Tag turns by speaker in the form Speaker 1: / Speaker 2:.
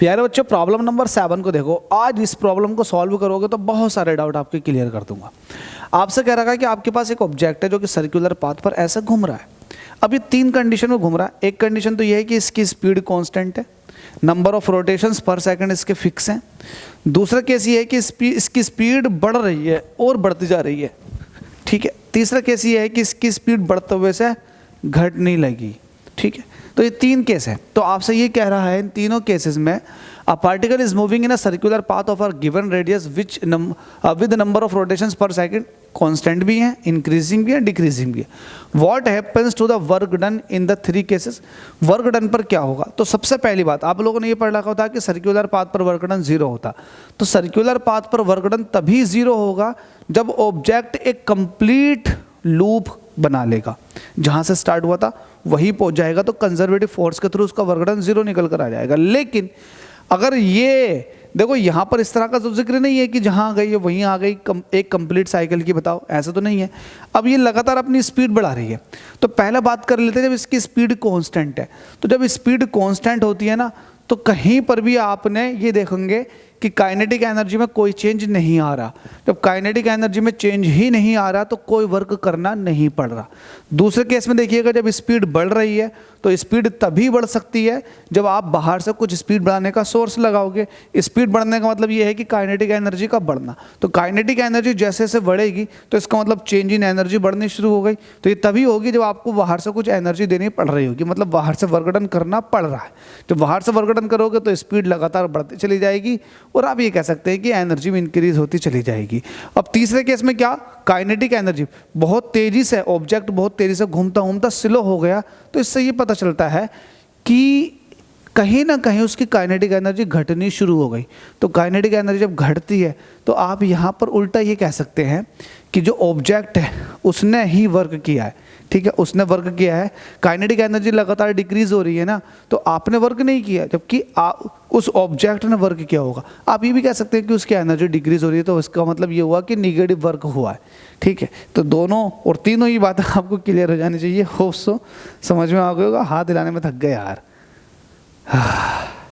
Speaker 1: प्यारे बच्चों, problem number 7 को देखो। आज इस प्रॉब्लम को सॉल्व करोगे तो बहुत सारे डाउट आपके क्लियर कर दूंगा। आपसे कह रहा है कि आपके पास एक ऑब्जेक्ट है जो कि सर्कुलर पाथ पर ऐसा घूम रहा है। अब ये 3 कंडीशन में घूम रहा है। एक कंडीशन तो ये है कि इसकी स्पीड कांस्टेंट है, number of rotations per second इसके फिक्स हैं। दूसरा केस ये है कि इसकी स्पीड बढ़ रही है और बढ़ती जा रही है, ठीक है। तीसरा केस ये है कि इसकी स्पीड बढ़ते हुए से घट नहीं लगी, ठीक है। तो ये 3 केस है। तो आपसे ये कह रहा है इन तीनों केसेस में a particle is moving in a circular path of a given radius which with number of rotations per second constant भी है, इंक्रीजिंग भी है, डिक्रीजिंग भी है। What happens to the work done in the 3 cases. Work done पर क्या होगा? तो सबसे पहली बात आप लोगों ने ये पढ़ रखा होता कि सर्कुलर पाथ पर वर्क डन 0 होता। तो सर्कुलर पाथ पर वर्क डन तभी 0 होगा जब ऑब्जेक्ट एक कंप्लीट लूप बना लेगा, जहां से स्टार्ट हुआ था वही पहुंच जाएगा। तो कंजर्वेटिव फोर्स के थ्रू उसका वर्क डन 0 निकल कर आ जाएगा। लेकिन अगर ये देखो, यहां पर इस तरह का तो जिक्र नहीं है कि जहां गई है वहीं आ गई, एक कंप्लीट साइकिल की बताओ, ऐसा तो नहीं है। अब ये लगातार अपनी स्पीड बढ़ा रही है। तो पहले बात कर लेते हैं जब इसकी स्पीड कांस्टेंट है। तो जब स्पीड कांस्टेंट होती है ना, तो कहीं पर भी आपने ये देखेंगे कि काइनेटिक एनर्जी में कोई चेंज नहीं आ रहा। जब काइनेटिक एनर्जी में चेंज ही नहीं आ रहा तो कोई वर्क करना नहीं पड़ रहा। दूसरे केस में देखिएगा, जब स्पीड बढ़ रही है तो स्पीड तभी बढ़ सकती है जब आप बाहर से कुछ स्पीड बढ़ाने का सोर्स लगाओगे। स्पीड बढ़ने का मतलब ये है कि काइनेटिक एनर्जी का बढ़ना। तो काइनेटिक एनर्जी जैसे जैसे बढ़ेगी तो इसका मतलब चेंज इन एनर्जी बढ़नी शुरू हो गई। तो ये तभी होगी जब आपको बाहर से कुछ एनर्जी देनी पड़ रही होगी, मतलब बाहर से वर्क डन करना पड़ रहा है। जब बाहर से वर्क डन करोगे तो स्पीड लगातार बढ़ती चली जाएगी और आप ये कह सकते हैं कि एनर्जी में इंक्रीज होती चली जाएगी। अब तीसरे केस में क्या, काइनेटिक एनर्जी बहुत तेजी से, ऑब्जेक्ट बहुत तेजी से घूमता घूमता स्लो हो गया। तो इससे ये पता चलता है कि कहीं ना कहीं उसकी काइनेटिक एनर्जी घटनी शुरू हो गई। तो काइनेटिक एनर्जी जब घटती है तो आप यहाँ पर उल्टा ये कह सकते हैं कि जो ऑब्जेक्ट है उसने ही वर्क किया है, ठीक है, उसने वर्क किया है। काइनेटिक एनर्जी लगातार डिक्रीज हो रही है ना, तो आपने वर्क नहीं किया, जबकि उस ऑब्जेक्ट ने वर्क किया होगा। आप ये भी कह सकते हैं कि उसकी एनर्जी डिक्रीज हो रही है, तो इसका मतलब ये हुआ कि निगेटिव वर्क हुआ है, ठीक है। तो दोनों और तीनों ही बातें आपको क्लियर हो जानी चाहिए। होप सो समझ में आ गया होगा। हाथ हिलाने में थक गए यार।